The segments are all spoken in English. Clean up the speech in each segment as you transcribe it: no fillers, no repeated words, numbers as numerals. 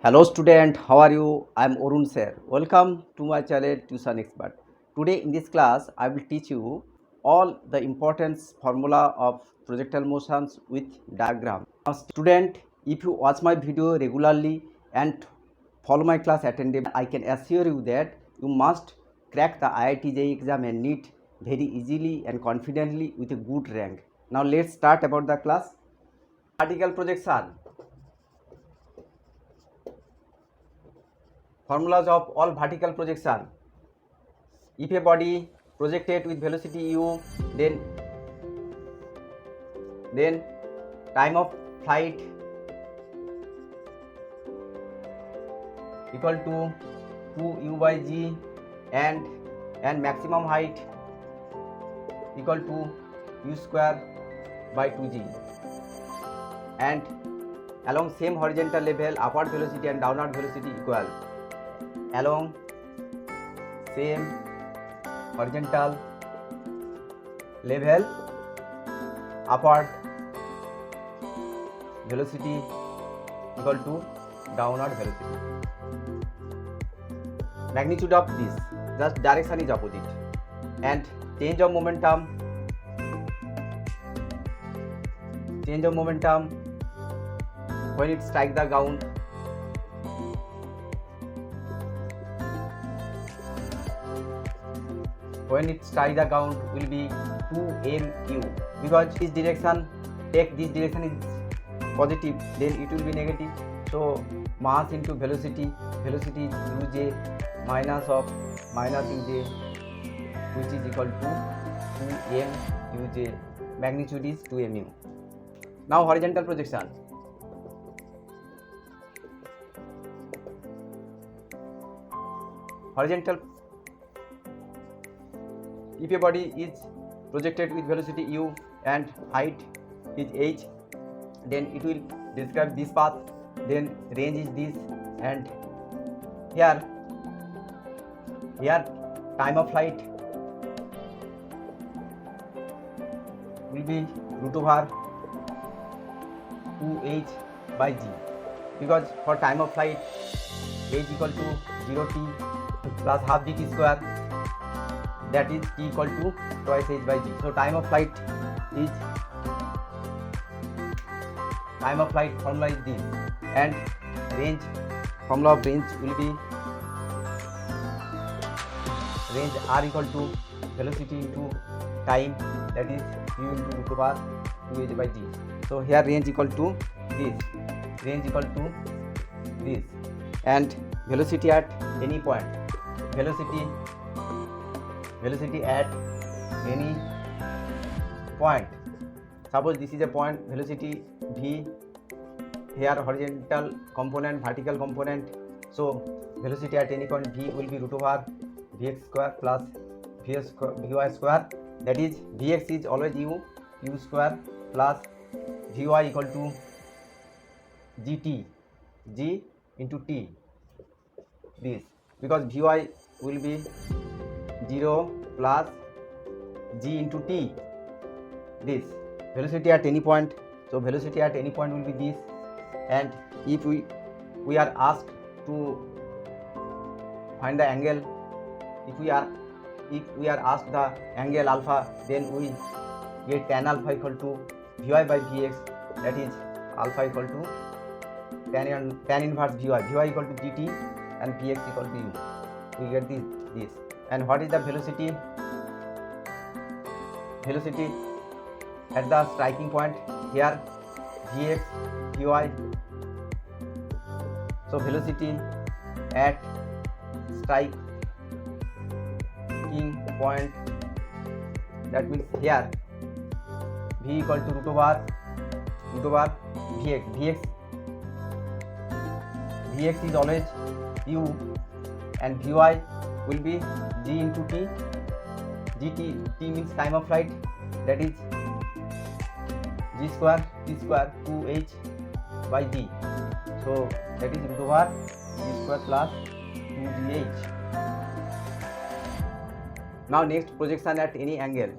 Hello student, how are you? I am Arun sir. Welcome to my channel Tuition Expert. Today in this class, I will teach you all the importance formula of projectile motions with diagram. Now student, if you watch my video regularly and follow my class attentively, I can assure you that you must crack the IIT JEE exam and NEET very easily and confidently with a good rank. Now let's start about the class. Vertical projection. Formulas of all vertical projection. If a body projected with velocity u, then time of flight equal to 2u by g and maximum height equal to u square by 2g, and along same horizontal level upward velocity and downward velocity equal. Along same horizontal level upward velocity equal to downward velocity. Magnitude of this, just direction is opposite, and change of momentum when it strike the ground. When it strike the ground will be 2mu, because this direction, take this direction is positive, then it will be negative. So mass into velocity is uj minus of minus uj, which is equal to 2m uj. Magnitude is 2mu. Now horizontal projection. Horizontal. If a body is projected with velocity u and height is h, then it will describe this path, then range is this, and here time of flight will be root over 2h by g, because for time of flight h equal to 0t plus half dt square, that is t equal to twice h by g. So time of flight formula is this, and range, formula of range will be range r equal to velocity into time, that is u into root over 2h by g. So here range equal to this, and velocity at any point, velocity at any point. Suppose this is a point, velocity v, here horizontal component, vertical component. So velocity at any point v will be root over vx square plus vy square, that is vx is always u square plus vy equal to g into t, this, because vy will be 0 plus g into t, this velocity at any point. So velocity at any point will be this, and if we are asked to find the angle, if we are asked the angle alpha, then we get tan alpha equal to vy by vx, that is alpha equal to tan inverse vy equal to gt, and vx equal to u. We get this. And what is the velocity at the striking point? Here vx vy. So velocity at striking point, that means here v equal to root over vx is always u, and vy will be g into t, t means time of flight, that is t square 2h by g. So that is root over g square plus 2gh. Now next, projection at any angle.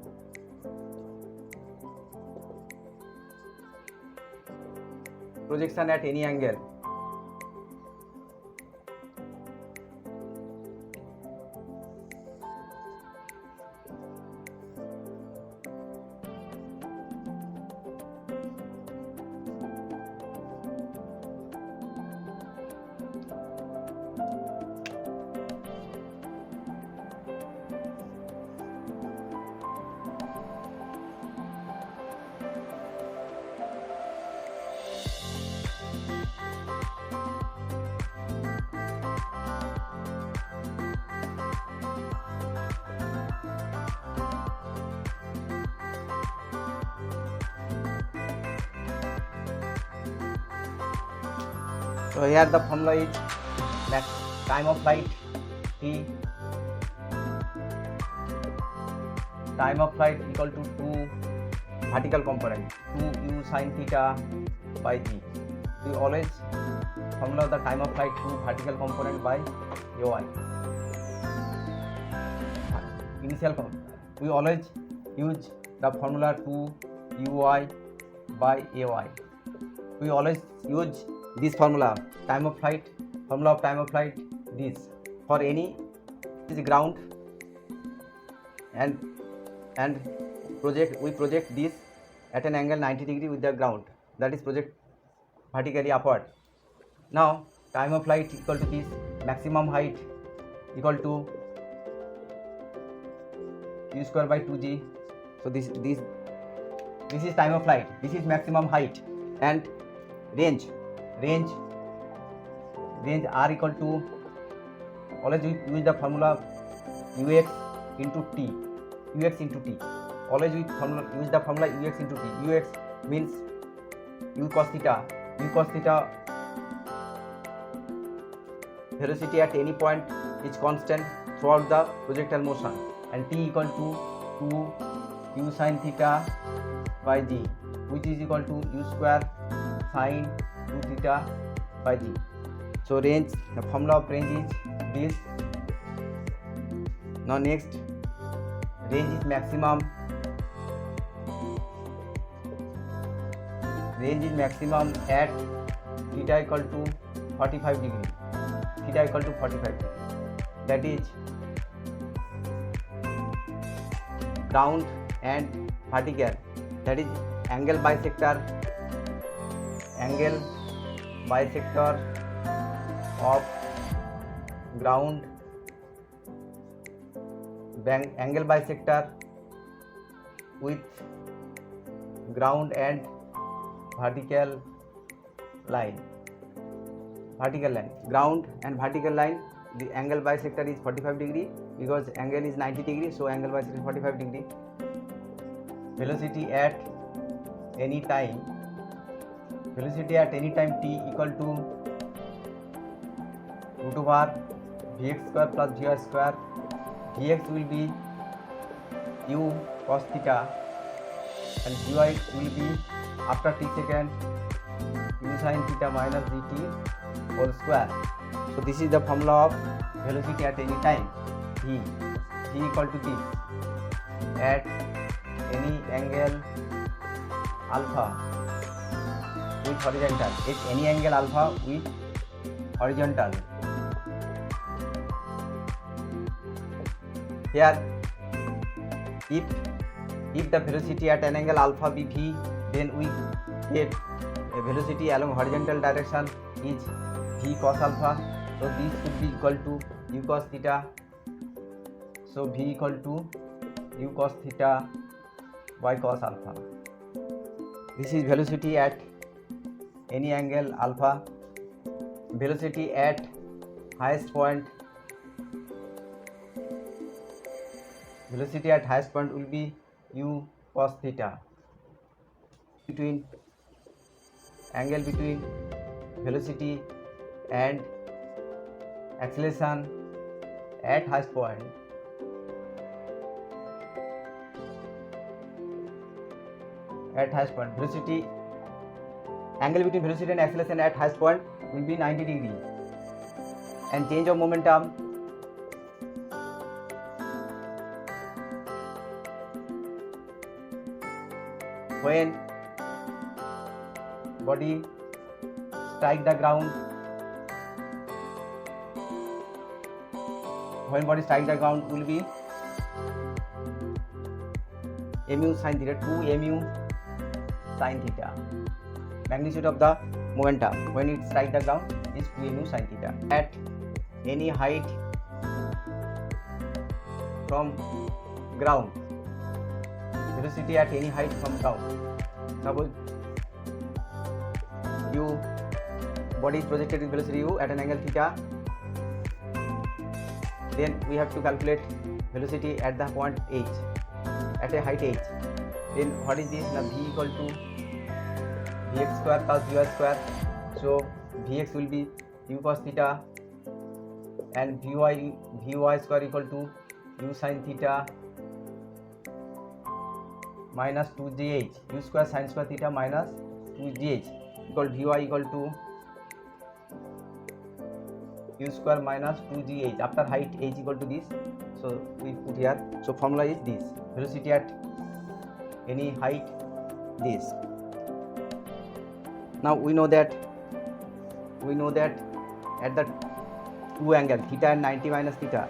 So here the formula is that time of flight t, time of flight equal to 2 vertical component 2 u sin theta by g. We always formula of the time of flight 2 vertical component by ui. We always use the formula 2 ui by ai. We always use this formula time of flight, formula of time of flight, this for any is ground and we project this at an angle 90 degree with the ground, that is project vertically upward. Now time of flight equal to this, maximum height equal to u square by 2g. So this is time of flight, this is maximum height, and range r equal to, always we use the formula ux into t, always we use the formula ux into t. Ux means u cos theta, velocity at any point is constant throughout the projectile motion, and t equal to 2 u sin theta by g, which is equal to u square sin 2 theta by g. So range, the formula of range is this. Now next, range is maximum at theta equal to 45 degree, that is ground and vertical, that is angle bisector of ground, angle bisector with ground and vertical line, ground and vertical line. The angle bisector is 45 degree because angle is 90 degree, so angle bisector is 45 degree. Velocity at any time t equal to root over vx square plus vy square. Vx will be u cos theta and vy will be after t second u sin theta minus dt whole square. So this is the formula of velocity at any time, v equal to this at any angle alpha with horizontal, at any angle alpha with horizontal. Here if the velocity at an angle alpha be v, then we get a velocity along horizontal direction is v cos alpha. So this should be equal to u cos theta. So v equal to u cos theta by cos alpha. This is velocity at any angle alpha. Velocity at highest point will be u cos theta. Angle between velocity and acceleration at highest point velocity, angle between velocity and acceleration at highest point will be 90 degree, and change of momentum when body strike the ground, will be mu sin theta, 2 mu sin theta. Magnitude of the momentum when it strike the ground is 2 mu sin theta. At any height from ground, velocity at any height from ground, suppose body is projected with velocity u at an angle theta, then we have to calculate velocity at the point h, at a height h. Then what is this? Now v equal to vx square plus vy square. So Vx will be u cos theta, and Vy square equal to u sin theta minus 2gh, u square sin square theta minus 2gh equal Vy equal to u square minus 2gh after height h equal to this. So we put here, so formula is this: velocity at any height, this. Now we know that at the two angle theta and 90 minus theta,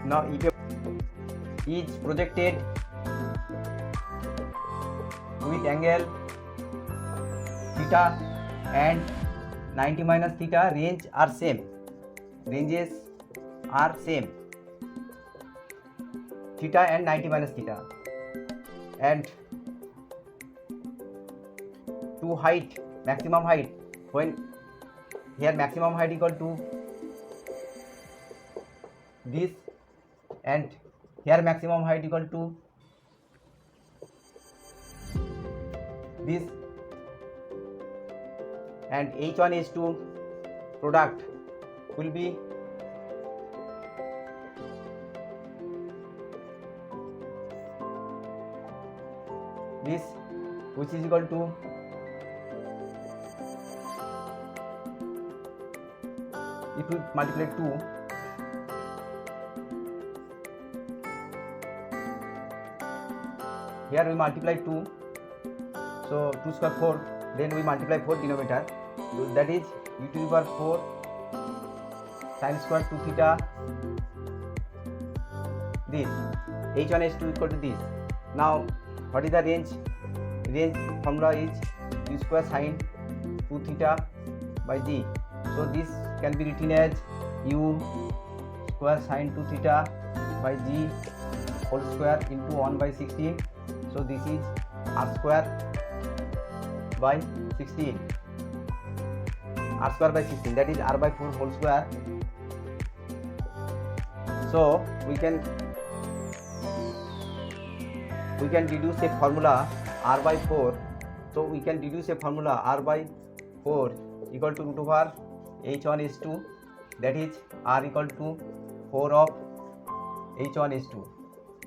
now if is projected with angle theta and 90 minus theta, ranges are same, theta and 90 minus theta, and to height, maximum height, when here maximum height equal to this, and here maximum height equal to this, and H1 H2 product will be this, which is equal to if we multiply 2, here we multiply 2, so 2 square 4, then we multiply 4 denominator, so that is u to the power 4 sin square 2 theta, this h1 h2 equal to this. Now what is the range? Range formula is u square sin 2 theta by g, so this can be written as u square sin 2 theta by g whole square into 1 by 16. So this is r square by 16, r square by 16, that is r by 4 whole square. So we can deduce a formula r by 4. So we can deduce a formula r by 4 equal to root over h1 h2, that is r equal to 4 of h1 h2.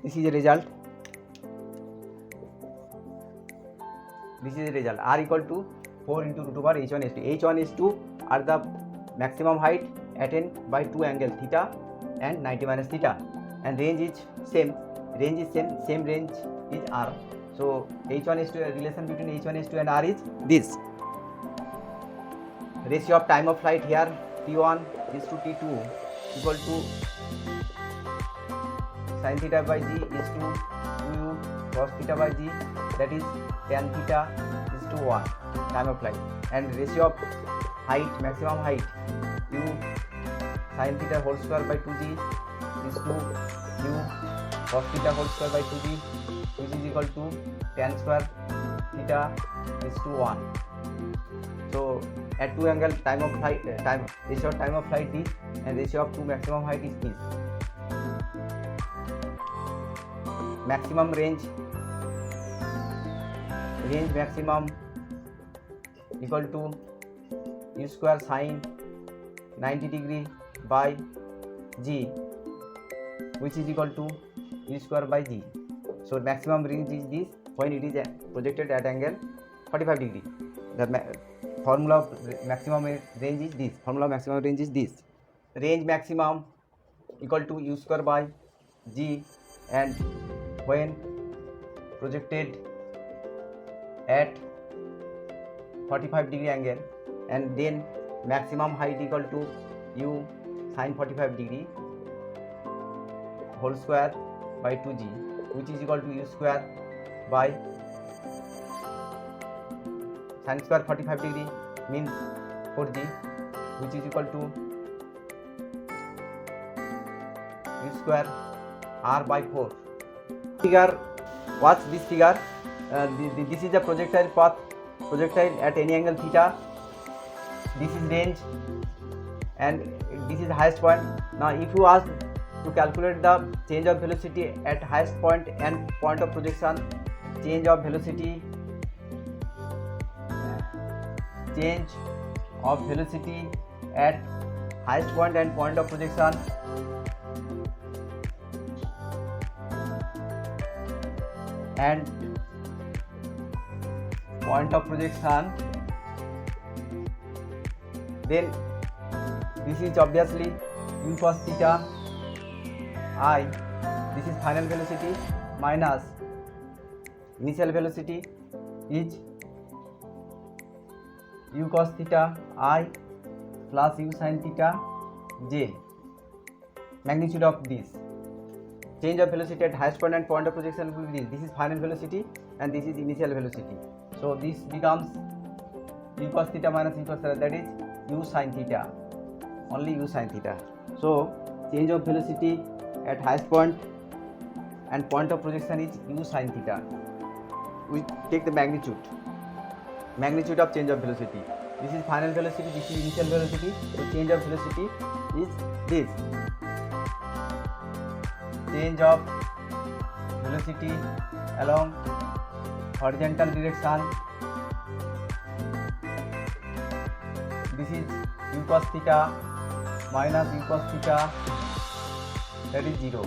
This is a result. R equal to 4 into root over h1 h2. h1 h2 are the maximum height attained by two angle theta and 90 minus theta, and range is same. Same range is r. So h1 h2, relation between h1 h2 and r is this. Ratio of time of flight here t1 is to t2 equal to sin theta by g is to 2u cos theta by g, that is tan theta is to 1 time of flight, and ratio of height, maximum height, u sin theta whole square by 2g is to u cos theta whole square by 2g, which is equal to tan square theta is to 1. So at two angle time of flight, ratio of time of flight is, and ratio of two maximum height is this. Maximum range maximum equal to u square sin 90 degree by g, which is equal to u square by g. So maximum range is this when it is projected at angle 45 degree. The formula of maximum range is this. Range maximum equal to u square by g, and when projected at 45 degree angle, and then maximum height equal to u sin 45 degree whole square by 2g, which is equal to u square by sin square 45 degree means 4g, which is equal to u square r by 4. Figure, watch this figure. This is the projectile path, projectile at any angle theta. This is range and this is highest point. Now if you ask to calculate the change of velocity at highest point and point of projection, change of velocity at highest point and point of projection, and point of projection, then this is obviously u cos theta I, this is final velocity minus initial velocity is u cos theta I plus u sin theta j. Magnitude of this change of velocity at highest point and point of projection will be this. This is final velocity and this is initial velocity. So this becomes u cos theta minus u cos theta, that is u sin theta, only u sin theta. So change of velocity at highest point and point of projection is u sin theta. We take the magnitude of change of velocity. This is final velocity, this is initial velocity. So change of velocity is this. Change of velocity along horizontal direction, this is u cos theta minus u cos theta, that is 0.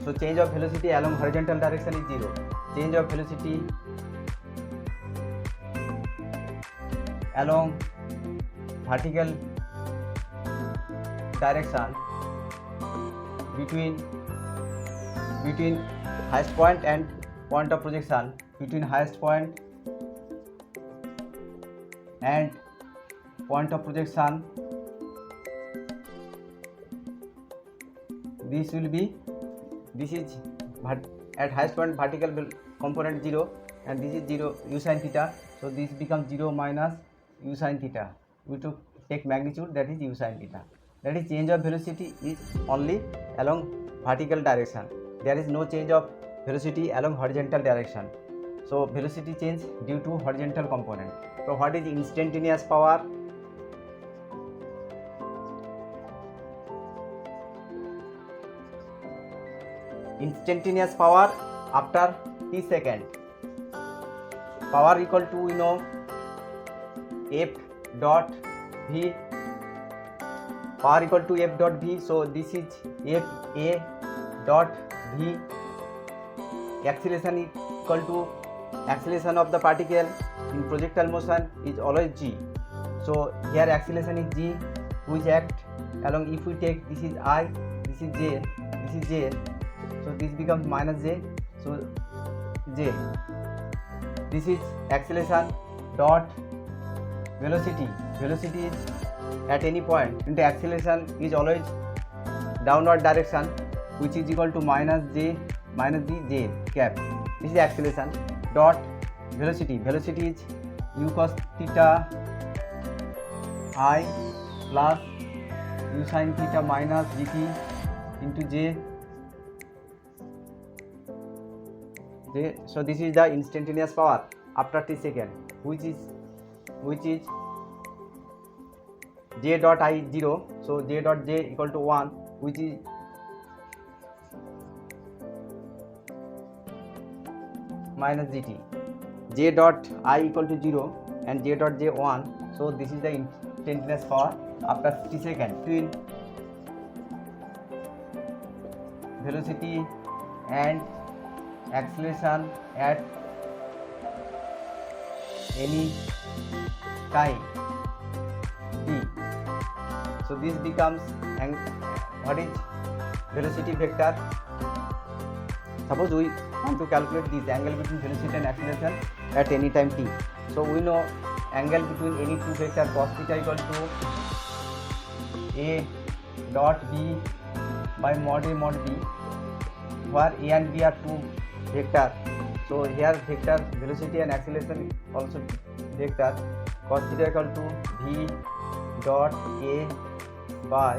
So change of velocity along horizontal direction is 0. Change of velocity along vertical direction between highest point and point of projection, between highest point and point of projection, this will be, this is at highest point vertical component 0 and this is 0 u sin theta. So this becomes 0 minus u sin theta. We to take magnitude, that is u sin theta. That is change of velocity is only along vertical direction. There is no change of velocity along horizontal direction. So velocity change due to horizontal component. So what is instantaneous power? Instantaneous power after t second. Power equal to, you know, F dot V. Power equal to F dot V. So this is F A dot V. Acceleration equal to acceleration of the particle in projectile motion is always g. So here acceleration is g, which act along, if we take, this is I, this is j, this is j, so this becomes minus j, so j. This is acceleration dot velocity. Velocity is at any point into acceleration is always downward direction, which is equal to minus j cap. This is acceleration dot velocity. Velocity is u cos theta I plus u sin theta minus gt into j. So this is the instantaneous power after t second, which is j dot I 0. So j dot j equal to 1, which is minus gt. J dot I equal to 0 and j dot j 1. So this is the instantaneous power after t second between velocity and acceleration at any time t. So this becomes, what is velocity vector? Suppose we want to calculate this angle between velocity and acceleration at any time t. So we know angle between any two vector cos theta equal to a dot b by mod a mod b, where a and b are two vector. So here vector velocity and acceleration also vector. Cos theta equal to v dot a by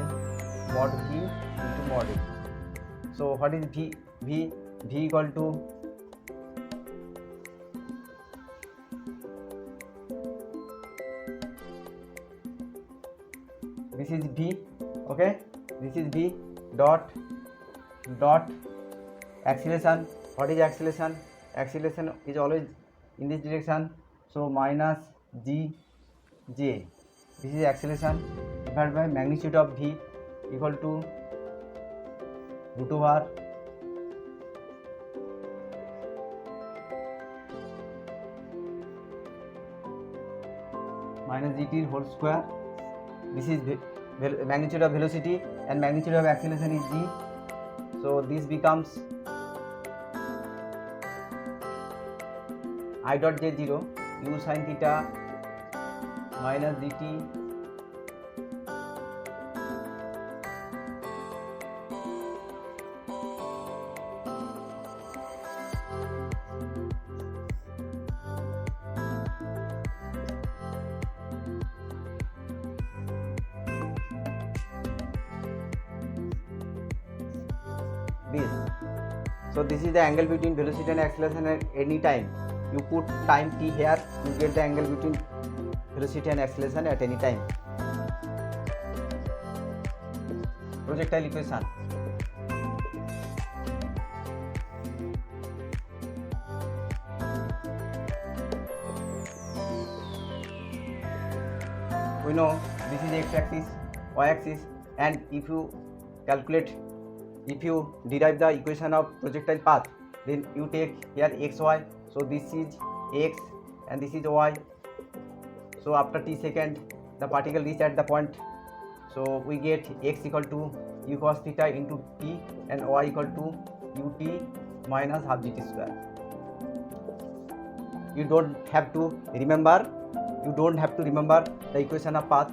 mod v into mod a. So what is v? V equal to this is v, okay, this is v dot acceleration. What is acceleration? Acceleration is always in this direction, so minus g j. This is acceleration divided by magnitude of v equal to root over minus gt whole square. This is magnitude of velocity and magnitude of acceleration is g. So this becomes I dot j0 u sin theta minus dt this. So this is the angle between velocity and acceleration at any time. You put time t here, you get the angle between velocity and acceleration at any time. Projectile equation. We know this is x-axis, y-axis, and if you derive the equation of projectile path, then you take here x, y. So this is x and this is y. So after t second, the particle reach at the point. So we get x equal to u cos theta into t and y equal to ut minus half gt square. You don't have to remember the equation of path.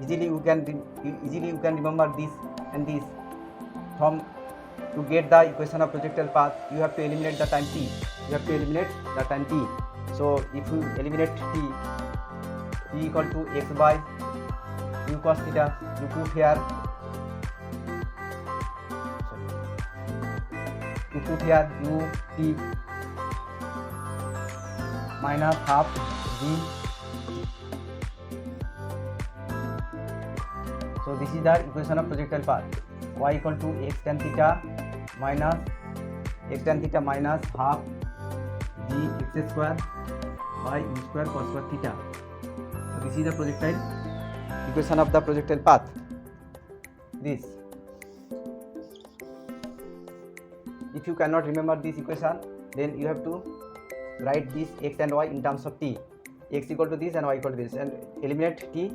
Easily you can remember this and this. From to get the equation of projectile path, you have to eliminate the time t. So if you eliminate t equal to x by u cos theta, you put here u t minus half g. So this is the equation of projectile path. Y equal to x tan theta minus half g x square by u square cos square theta. So this is the projectile equation of the projectile path. This. If you cannot remember this equation, then you have to write this x and y in terms of t. X equal to this and y equal to this, and eliminate t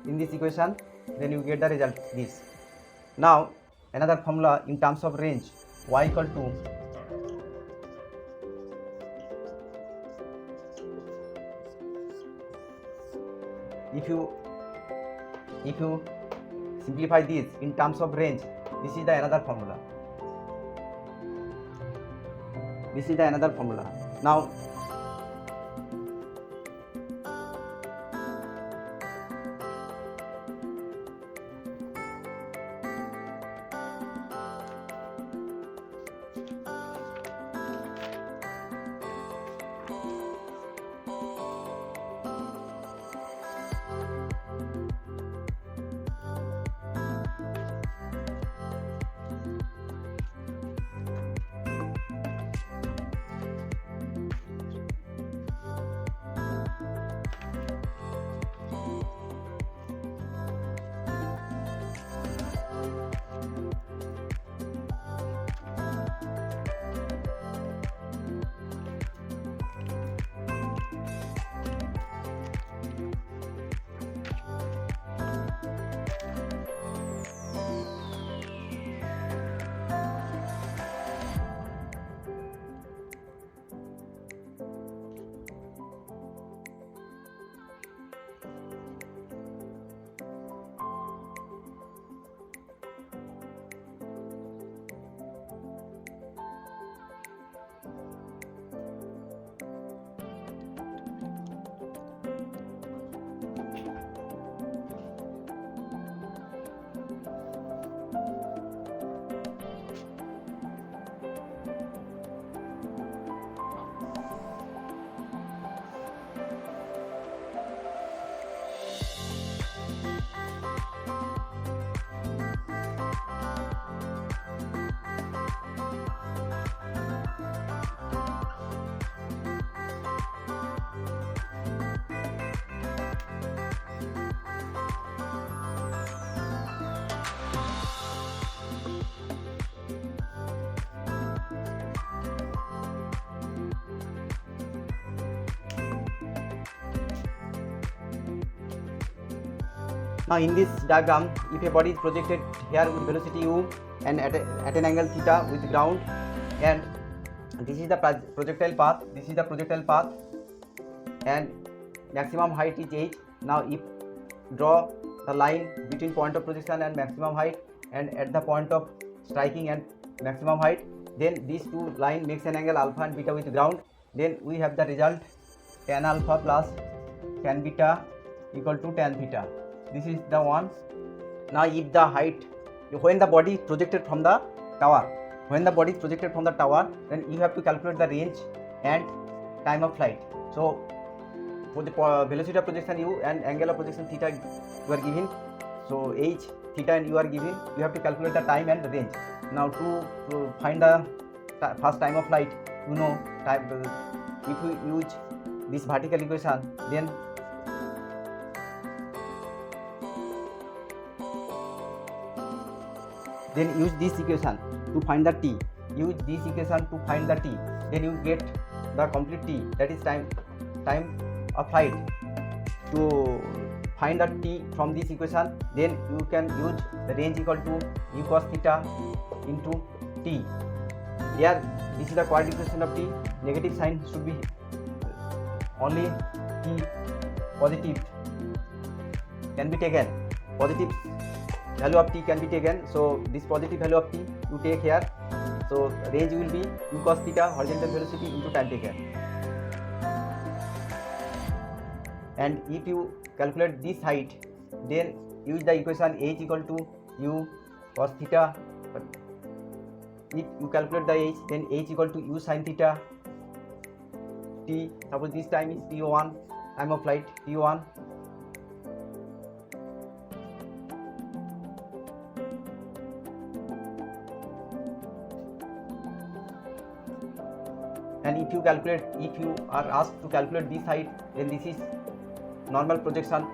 in this equation, then you get the result this. Now another formula in terms of range, y equal to if you simplify this in terms of range, this is the another formula. Now Now in this diagram, if a body is projected here with velocity u and at an angle theta with ground, and this is the projectile path, and maximum height is h. Now if draw the line between point of projection and maximum height, and at the point of striking and maximum height, then these two line makes an angle alpha and beta with ground. Then we have the result tan alpha plus tan beta equal to tan theta. This is the one. Now if the height, when the body is projected from the tower, then you have to calculate the range and time of flight. So for the velocity of projection u and angle of projection theta you are given, so h, theta and u are given, you have to calculate the time and the range. Now to find the first time of flight, you know, time, if you use this vertical equation, then use this equation to find the t. Then you get the complete t, that is time of flight. To find the t from this equation, then you can use the range equal to u cos theta into t. Here this is the quadratic equation of t. Negative sign should be only t, positive can be taken, positive value of t can be taken. So this positive value of t you take here. So range will be u cos theta, horizontal velocity, into time taken. And if you calculate this height, then use the equation h equal to u cos theta. But if you calculate the h, then h equal to u sin theta. T, suppose this time is t1, time of flight t1. And if you are asked to calculate this height, then this is normal projection,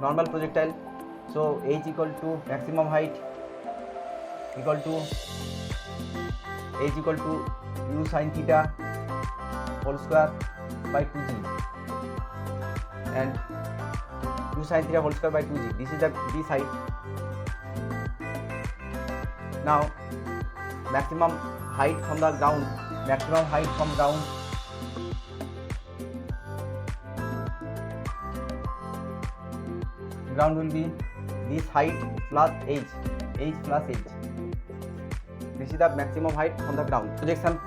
normal projectile. So h equal to maximum height equal to h equal to u sin theta whole square by 2g, and u sin theta whole square by 2g. This is this height. Now maximum height from the ground, ground will be this height plus h plus h. This is the maximum height from the ground. Projection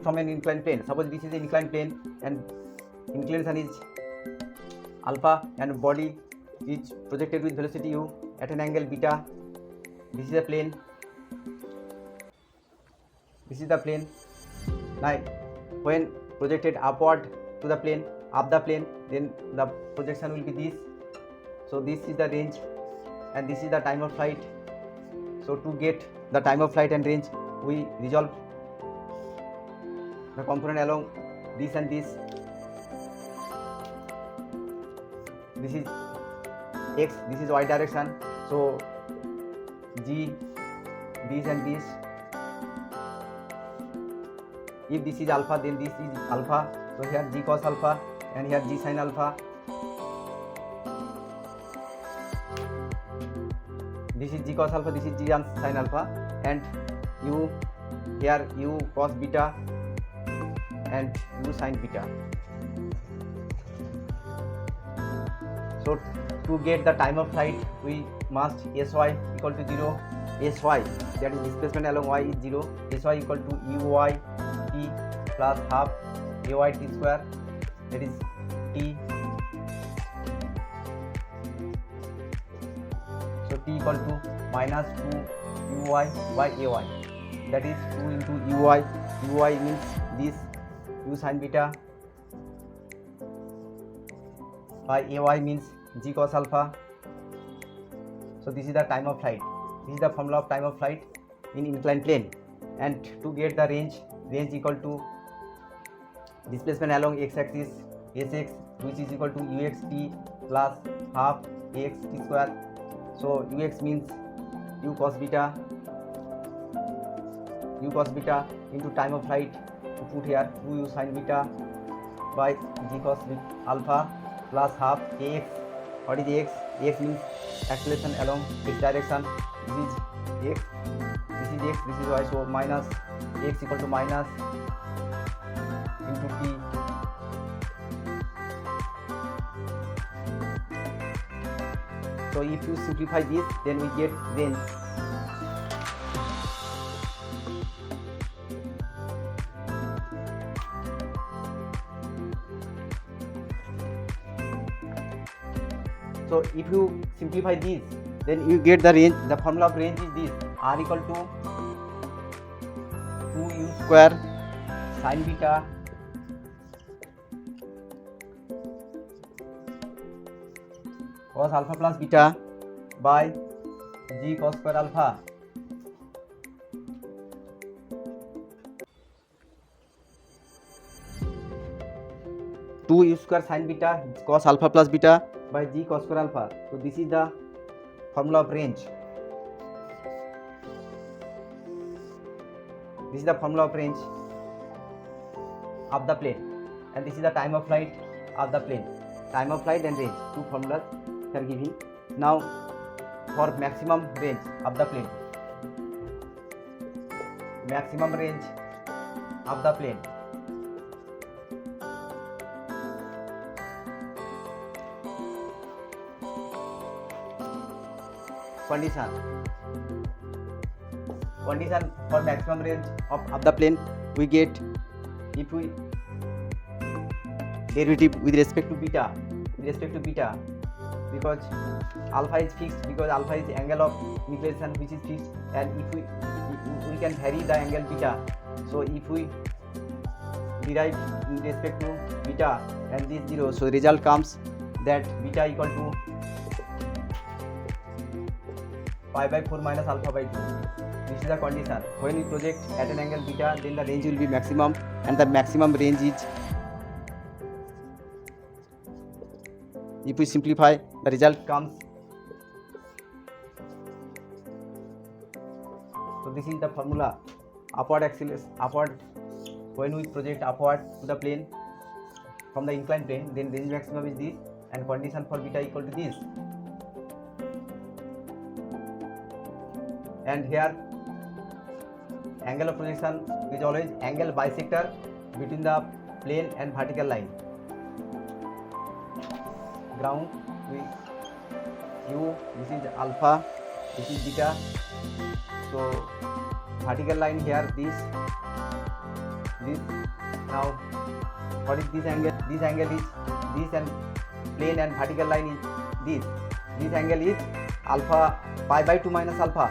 from an inclined plane. Suppose this is an inclined plane and inclination is alpha and body is projected with velocity u at an angle beta. This is a plane. Now when projected upward to the plane, then the projection will be this. So this is the range and this is the time of flight. So to get the time of flight and range, we resolve the component along this and this. This is x, this is y direction. So g, this and this. If this is alpha, then this is alpha. So here g cos alpha and here g sin alpha. This is g cos alpha, this is g sin alpha, and u here u cos beta and u sin beta. So to get the time of flight, we must sy equal to 0. Sy, that is displacement along y, is 0. Sy equal to uy t plus half ay t square, that is t. So t equal to minus 2 uy by ay, that is 2 into uy. Uy means this u sin beta by ay means g cos alpha. So this is the time of flight. This is the formula of time of flight in inclined plane. And to get the range equal to displacement along x-axis sx, which is equal to uxt plus half axt square. So ux means u cos beta u cos beta into time of flight, to put here 2u sin beta by g cos alpha plus half x. What is x? X means acceleration along this direction. This is x, this is x, this is y. So minus x equal to minus into t. So if you simplify this, then we get range. So if you simplify this, then you get the range. The formula of range is this: r equal to 2u square sin beta cos alpha plus beta by g cos square alpha. Two u square sin beta cos alpha plus beta by g cos square alpha. So this is the formula of range. This is the formula of range of the plane, and this is the time of flight of the plane. Time of flight and range, two formulas are given. Now for maximum range of the plane, maximum range of the plane, condition for maximum range of the plane, we get, if we derivative with respect to beta, because alpha is fixed, because alpha is the angle of nucleation which is fixed, and if we can vary the angle beta. So if we derive with respect to beta and this 0, so result comes that beta equal to pi by 4 minus alpha by 2. This is the condition. When we project at an angle beta, then the range will be maximum, and the maximum range is, if we simplify, the result comes. So this is the formula. Upward acceleration, when we project upward to the plane from the inclined plane, then range maximum is this, and condition for beta equal to this. And here angle of projection is always angle bisector between the plane and vertical line. Ground with u, this is alpha, this is beta. So vertical line here, this. Now what is this angle? This angle is this, and plane and vertical line is this. This angle is alpha, pi by 2 minus alpha.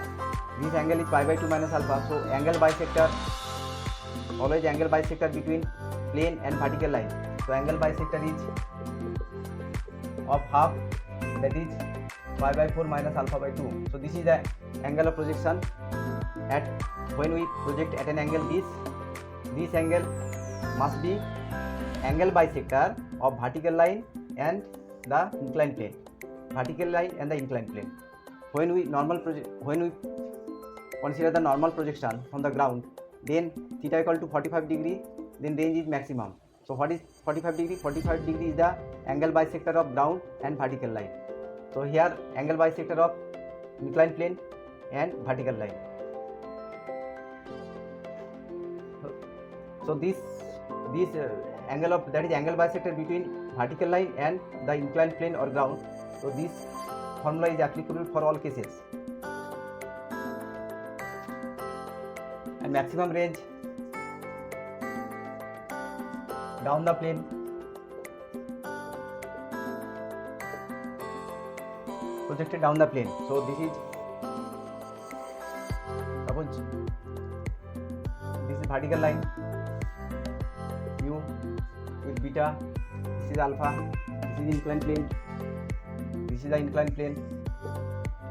This angle is pi by 2 minus alpha. So angle bisector, always angle bisector between plane and vertical line. So angle bisector is of half, that is pi by 4 minus alpha by 2. So this is the angle of projection at when we project at an angle this angle must be angle bisector of vertical line and the inclined plane. Vertical line and the inclined plane. When we consider the normal projection from the ground, then theta equal to 45 degree, then range is maximum. So what is 45 degree? 45 degree is the angle bisector of ground and vertical line. So here angle bisector of inclined plane and vertical line. So this angle of, that is angle bisector between vertical line and the inclined plane or ground. So this formula is applicable for all cases. And maximum range down the plane, projected down the plane. So this is, suppose this is vertical line, u with beta, this is alpha, this is inclined plane, this is the inclined plane,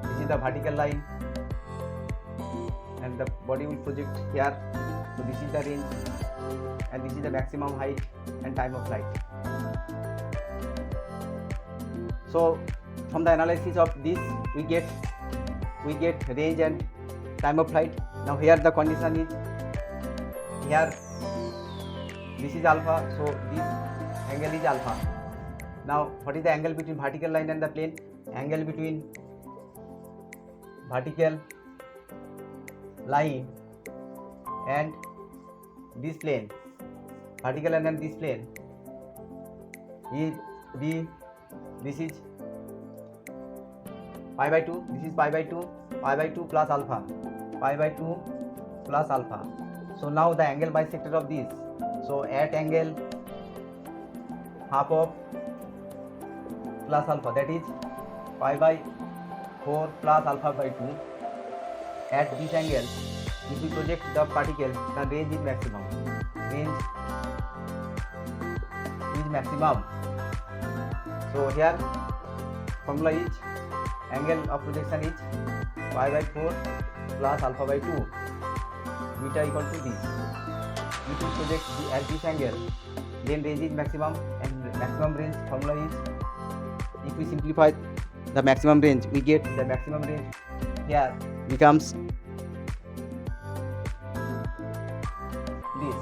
this is the vertical line, and the body will project here. So this is the range, and this is the maximum height and time of flight. So from the analysis of this, we get range and time of flight. Now here the condition is here this is alpha, so this angle is alpha. Now what is the angle between vertical line and the plane? Angle between vertical line and this plane, vertical line and this plane is this is pi by 2, this is pi by 2 plus alpha, pi by 2 plus alpha. So now the angle bisector of this, so at angle half of plus alpha, that is pi by 4 plus alpha by 2. At this angle, if we project the particle, the range is maximum. Range is maximum. So here formula is angle of projection is pi by 4 plus alpha by 2, beta equal to this. If we project at this angle, then range is maximum, and maximum range formula is, if we simplify the maximum range, we get the maximum range here becomes this.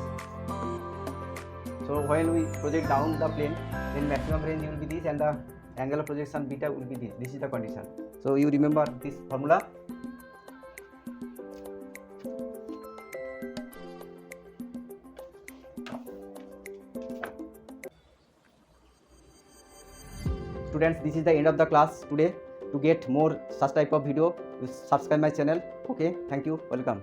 So when we project down the plane, then maximum range will be this and the angle of projection beta will be this. This is the condition. So you remember this formula. Students, this is the end of the class today. To get more such type of video, you subscribe my channel. Okay, thank you, welcome.